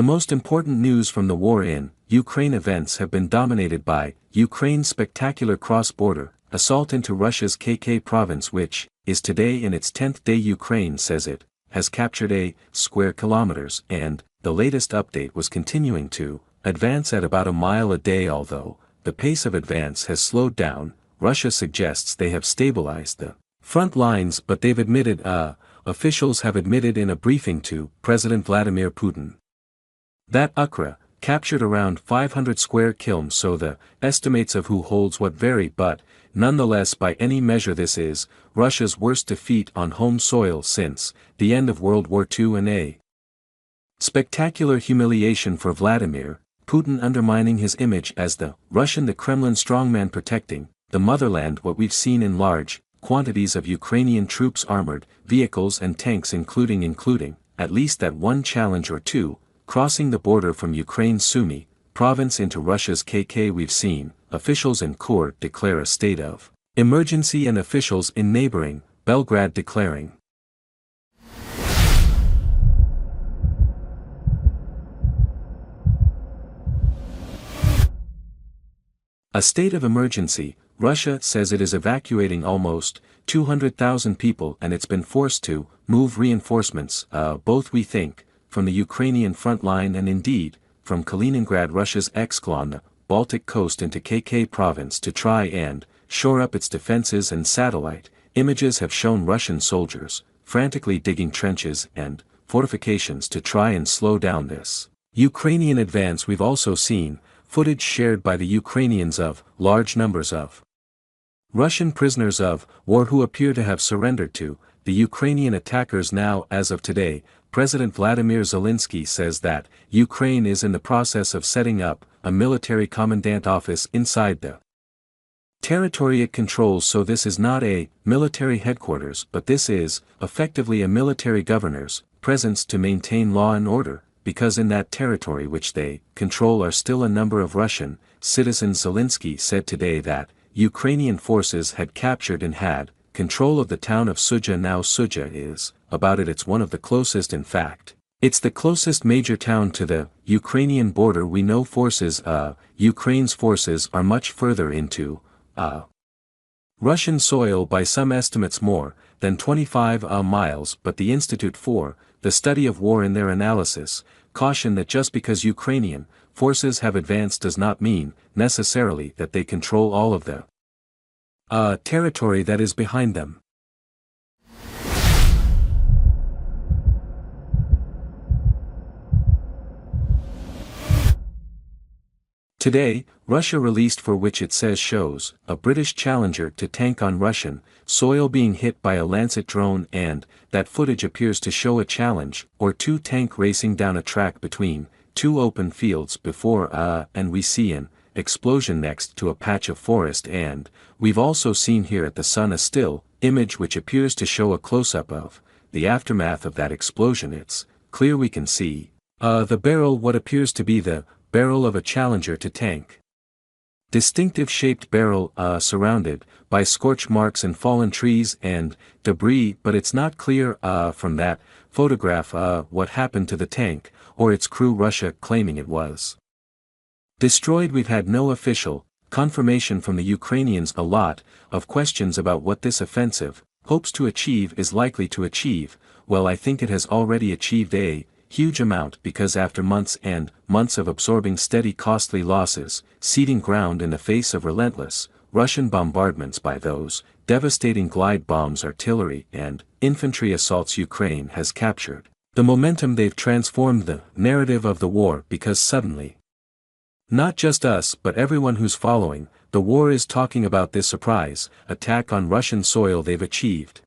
The most important news from the war in Ukraine events have been dominated by Ukraine's spectacular cross-border assault into Russia's KK province, which is today in its 10th day. Ukraine says it has captured a square kilometers, and the latest update was continuing to advance at about a mile a day. Although the pace of advance has slowed down, Russia suggests they have stabilized the front lines, but they've admitted officials have admitted in a briefing to President Vladimir Putin that Ukraine captured around 500 square kilometers, so the estimates of who holds what vary, but nonetheless by any measure this is Russia's worst defeat on home soil since the end of World War II and a spectacular humiliation for Vladimir Putin, undermining his image as the Kremlin strongman protecting the motherland. What we've seen in large quantities of Ukrainian troops, armored vehicles and tanks, including at least that one challenge or two, crossing the border from Ukraine's Sumy province into Russia's KK. We've seen officials in Kursk declare a state of emergency and officials in neighboring Belgrade declaring a state of emergency. Russia says it is evacuating almost 200,000 people, and it's been forced to move reinforcements, both we think, from the Ukrainian front line and indeed, from Kaliningrad, Russia's ex-colony on the Baltic coast, into KK province to try and shore up its defenses. And satellite images have shown Russian soldiers frantically digging trenches and fortifications to try and slow down this Ukrainian advance. We've also seen footage shared by the Ukrainians of large numbers of Russian prisoners of war who appear to have surrendered to the Ukrainian attackers. Now, as of today, President Vladimir Zelensky says that Ukraine is in the process of setting up a military commandant office inside the territory it controls. So this is not a military headquarters, but this is effectively a military governor's presence to maintain law and order, because in that territory which they control are still a number of Russian citizens. Zelensky said today that Ukrainian forces had captured and had control of the town of Sudzha. Now Sudzha is about it. It's one of the closest, in fact, it's the closest major town to the Ukrainian border. We know Ukraine's forces are much further into Russian soil by some estimates more than 25 miles, but the Institute for the Study of War in their analysis caution that just because Ukrainian forces have advanced does not mean necessarily that they control all of the territory that is behind them. Today, Russia released for which it says shows a British Challenger to tank on Russian soil being hit by a Lancet drone, and that footage appears to show a Challenge or two tank racing down a track between two open fields before and we see an explosion next to a patch of forest. And we've also seen here at the sun a still image which appears to show a close-up of the aftermath of that explosion. It's clear we can see the barrel, what appears to be the barrel of a Challenger to tank. Distinctive shaped barrel surrounded by scorch marks and fallen trees and debris, but it's not clear from that photograph what happened to the tank or its crew. Russia claiming it was destroyed. We've had no official confirmation from the Ukrainians. A lot of questions about what this offensive hopes to achieve is likely to achieve. Well, I think it has already achieved a huge amount, because after months and months of absorbing steady costly losses, ceding ground in the face of relentless Russian bombardments by those devastating glide bombs, artillery and infantry assaults, Ukraine has captured the momentum. They've transformed the narrative of the war, because suddenly, not just us but everyone who's following the war is talking about this surprise attack on Russian soil they've achieved.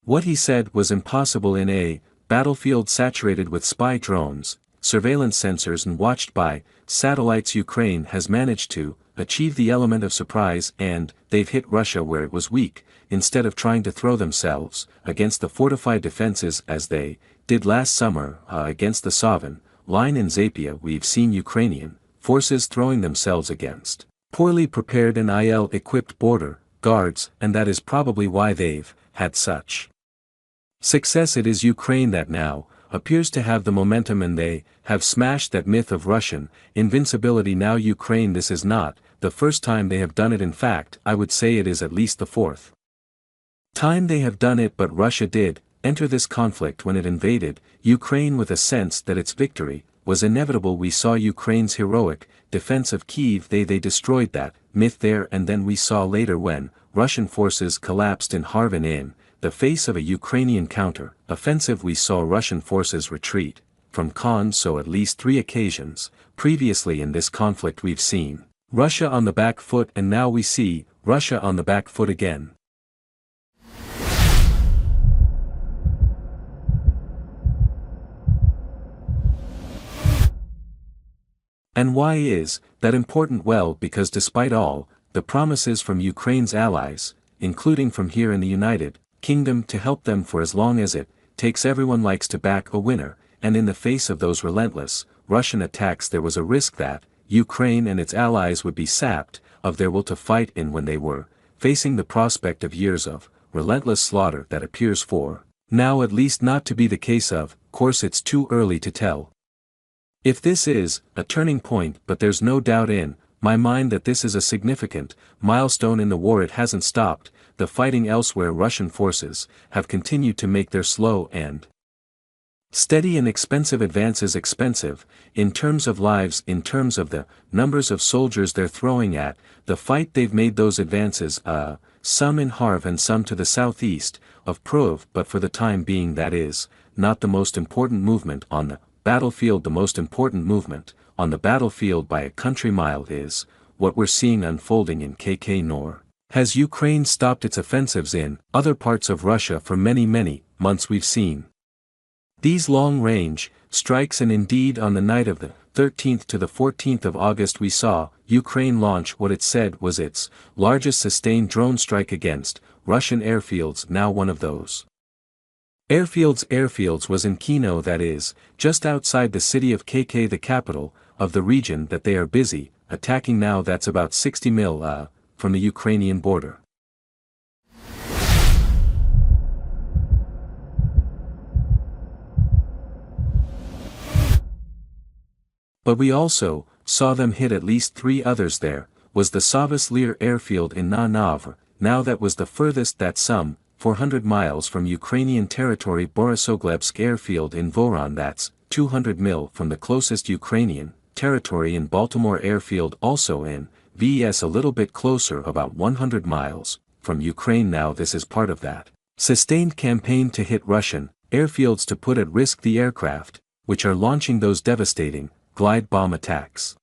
What he said was impossible in a battlefield saturated with spy drones, surveillance sensors and watched by satellites. Ukraine has managed to achieve the element of surprise, and they've hit Russia where it was weak, instead of trying to throw themselves against the fortified defenses as they did last summer against the Sovan line in Zaporizhzhia. We've seen Ukrainian forces throwing themselves against poorly prepared and ill-equipped border guards, and that is probably why they've had such success. It is Ukraine that now appears to have the momentum, and they have smashed that myth of Russian invincibility. Now Ukraine, this is not the first time they have done it. In fact, I would say it is at least the fourth time they have done it. But Russia did enter this conflict when it invaded Ukraine with a sense that its victory was inevitable. We saw Ukraine's heroic defense of Kyiv. They destroyed that myth there, and then we saw later when Russian forces collapsed in Kharkiv in the face of a Ukrainian counter-offensive. We saw Russian forces retreat from Khan. So at least 3 occasions previously in this conflict we've seen Russia on the back foot, and now we see Russia on the back foot again. And why is that important? Well, because despite all the promises from Ukraine's allies, including from here in the United Kingdom to help them for as long as it takes, everyone likes to back a winner, and in the face of those relentless Russian attacks there was a risk that Ukraine and its allies would be sapped of their will to fight in when they were facing the prospect of years of relentless slaughter. That appears for now at least not to be the case. Of course it's too early to tell if this is a turning point, but there's no doubt in my mind that this is a significant milestone in the war. It hasn't stopped the fighting elsewhere. Russian forces have continued to make their slow and steady and expensive advances, expensive in terms of lives, in terms of the numbers of soldiers they're throwing at the fight. They've made those advances, some in Kharkiv and some to the southeast of Prov, but for the time being that is not the most important movement on the battlefield. The most important movement on the battlefield by a country mile is what we're seeing unfolding in KK. Nor has Ukraine stopped its offensives in other parts of Russia for many months. We've seen these long-range strikes, and indeed on the night of the 13th to the 14th of August we saw Ukraine launch what it said was its largest sustained drone strike against Russian airfields. Now one of those airfields was in Kino, that is just outside the city of KK, the capital of the region that they are busy attacking now. That's about 60 mil from the Ukrainian border. But we also saw them hit at least 3 others. There was the Savas Lir airfield in Nanavr. Now that was the furthest, that some 400 miles from Ukrainian territory. Borisoglebsk airfield in Voron, that's 200 mil from the closest Ukrainian territory. In Baltimore airfield also in VS, a little bit closer, about 100 miles from Ukraine. Now this is part of that sustained campaign to hit Russian airfields to put at risk the aircraft, which are launching those devastating glide bomb attacks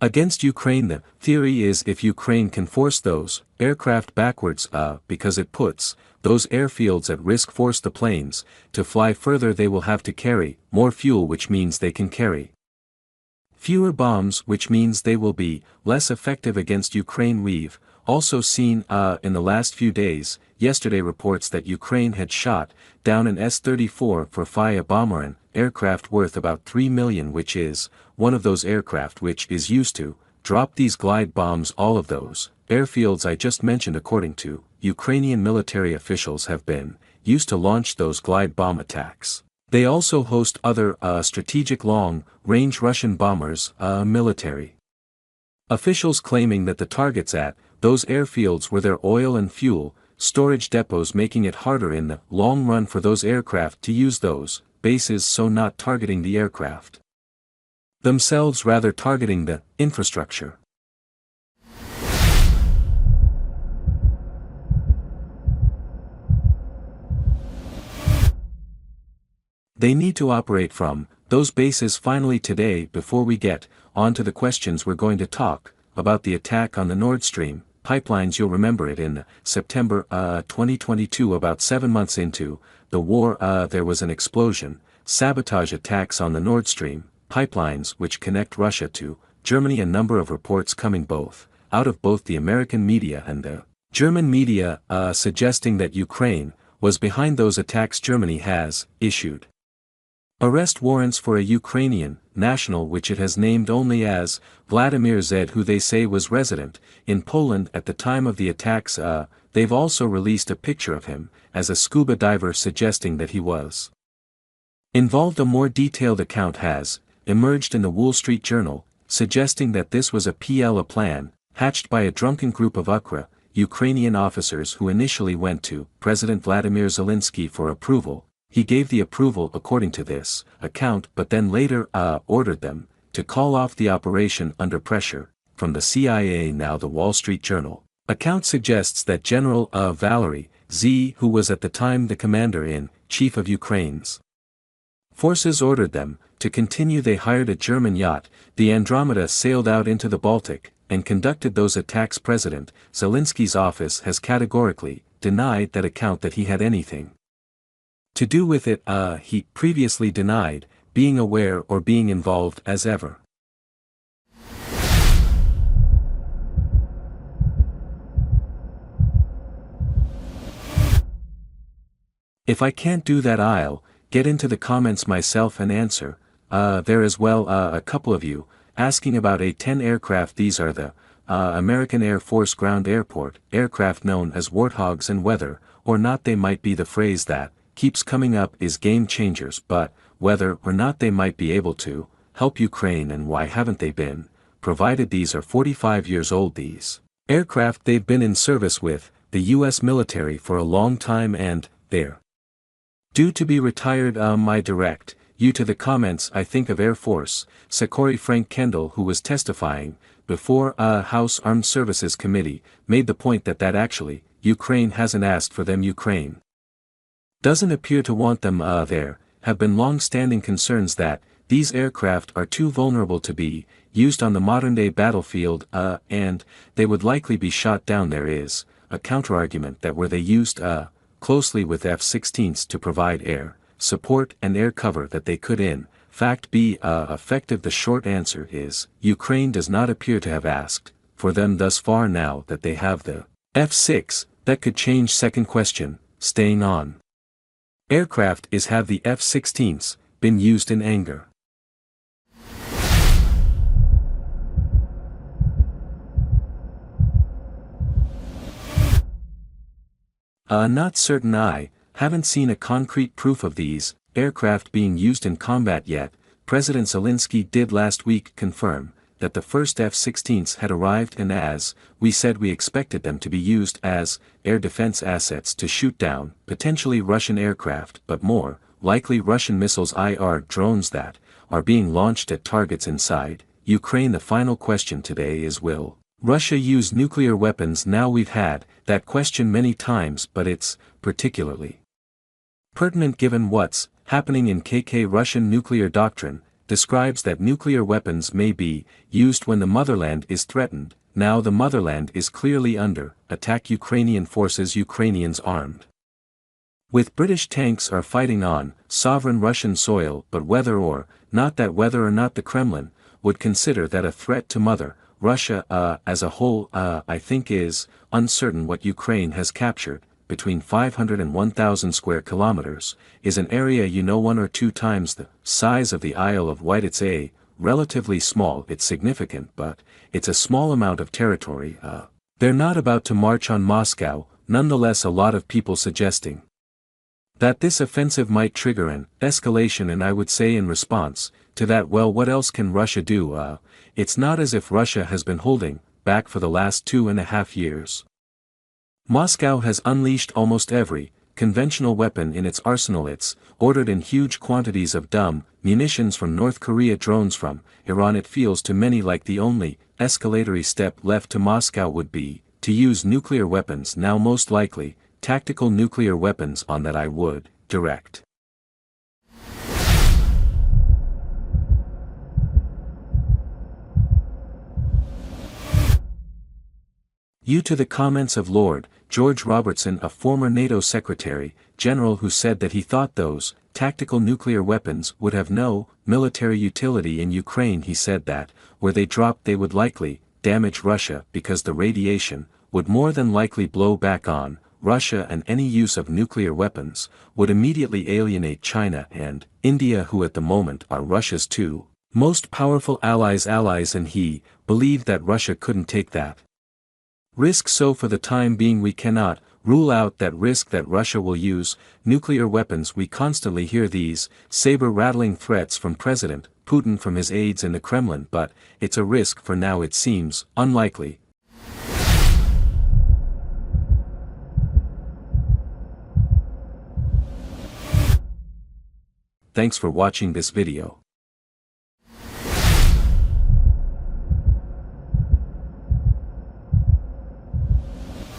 against Ukraine. The theory is if Ukraine can force those aircraft backwards, because it puts those airfields at risk, force the planes to fly further, they will have to carry more fuel, which means they can carry fewer bombs, which means they will be less effective against Ukraine. We've also seen in the last few days, yesterday reports that Ukraine had shot down an S-34 for Faya bomber, an aircraft worth about $3 million, which is one of those aircraft which is used to drop these glide bombs. All of those airfields I just mentioned, according to Ukrainian military officials, have been used to launch those glide bomb attacks. They also host other strategic long-range Russian bombers. Military officials claiming that the targets at those airfields were their oil and fuel storage depots, making it harder in the long run for those aircraft to use those bases, so not targeting the aircraft themselves, rather targeting the infrastructure. They need to operate from those bases. Finally today, before we get on to the questions, we're going to talk about the attack on the Nord Stream pipelines. You'll remember it in September 2022, about 7 months into the war. There was an explosion, sabotage attacks on the Nord Stream pipelines which connect Russia to Germany. A number of reports coming out of both the American media and the German media suggesting that Ukraine was behind those attacks. Germany has issued Arrest warrants for a Ukrainian national which it has named only as Vladimir Z, who they say was resident in Poland at the time of the attacks. They've also released a picture of him as a scuba diver, suggesting that he was involved. A more detailed account has emerged in the Wall Street Journal, suggesting that this was a plan hatched by a drunken group of Ukrainian officers who initially went to President Vladimir Zelensky for approval. He gave the approval according to this account, but then later ordered them to call off the operation under pressure from the CIA. Now the Wall Street Journal account suggests that General Valery Z, who was at the time the commander-in-chief of Ukraine's forces, ordered them to continue. They hired a German yacht, the Andromeda, sailed out into the Baltic, and conducted those attacks. President Zelensky's office has categorically denied that account, that he had anything to do with it. He previously denied being aware or being involved as ever. If I can't do that, I'll get into the comments myself and answer. There as well a couple of you asking about A-10 aircraft. These are the American Air Force ground airport aircraft known as Warthogs, and whether or not they might be the phrase that keeps coming up is game changers, but whether or not they might be able to help Ukraine, and why haven't they been provided. These are 45 years old. These aircraft, they've been in service with the US military for a long time, and they're due to be retired. My direct you to the comments, I think of Air Force Secretary Frank Kendall, who was testifying before a House Armed Services Committee, made the point that actually Ukraine hasn't asked for them. Ukraine doesn't appear to want them. There have been long-standing concerns that these aircraft are too vulnerable to be used on the modern-day battlefield, and they would likely be shot down. There is a counterargument that were they used closely with F-16s to provide air support and air cover, that they could in fact be effective. The short answer is Ukraine does not appear to have asked for them thus far. Now that they have the F-6, that could change. Second question, staying on aircraft, is have the F-16s been used in anger? Not certain. I haven't seen a concrete proof of these aircraft being used in combat yet. President Zelensky did last week confirm that the first F-16s had arrived, and as we said, we expected them to be used as air defense assets to shoot down potentially Russian aircraft, but more likely Russian missiles, IR drones that are being launched at targets inside Ukraine. The final question today is, will Russia use nuclear weapons? Now we've had that question many times, but it's particularly pertinent given what's happening in Russian nuclear doctrine describes that nuclear weapons may be used when the motherland is threatened. Now the motherland is clearly under attack. Ukrainian forces, Ukrainians armed with British tanks, are fighting on sovereign Russian soil, but whether or not the Kremlin would consider that a threat to Mother Russia as a whole, I think is uncertain. What Ukraine has captured, between 500 and 1,000 square kilometers, is an area 1 or 2 times the size of the Isle of Wight. It's a relatively small, it's significant, but it's a small amount of territory. They're not about to march on Moscow. Nonetheless, a lot of people suggesting that this offensive might trigger an escalation, and I would say in response to that, well, what else can Russia do? It's not as if Russia has been holding back for the last 2.5 years. Moscow has unleashed almost every conventional weapon in its arsenal. It's ordered in huge quantities of dumb munitions from North Korea, drones from Iran. It feels to many like the only escalatory step left to Moscow would be to use nuclear weapons. Now most likely, tactical nuclear weapons. On that I would direct you to the comments of Lord George Robertson, a former NATO Secretary General, who said that he thought those tactical nuclear weapons would have no military utility in Ukraine. He said that, were they dropped, they would likely damage Russia because the radiation would more than likely blow back on Russia and any use of nuclear weapons, would immediately alienate China and India, who at the moment are Russia's two most powerful allies, and he believed that Russia couldn't take that risk. So for the time being we cannot rule out that risk that Russia will use nuclear weapons. We constantly hear these saber-rattling threats from President Putin from his aides in the Kremlin, but it's a risk. For now it seems unlikely. Thanks for watching this video.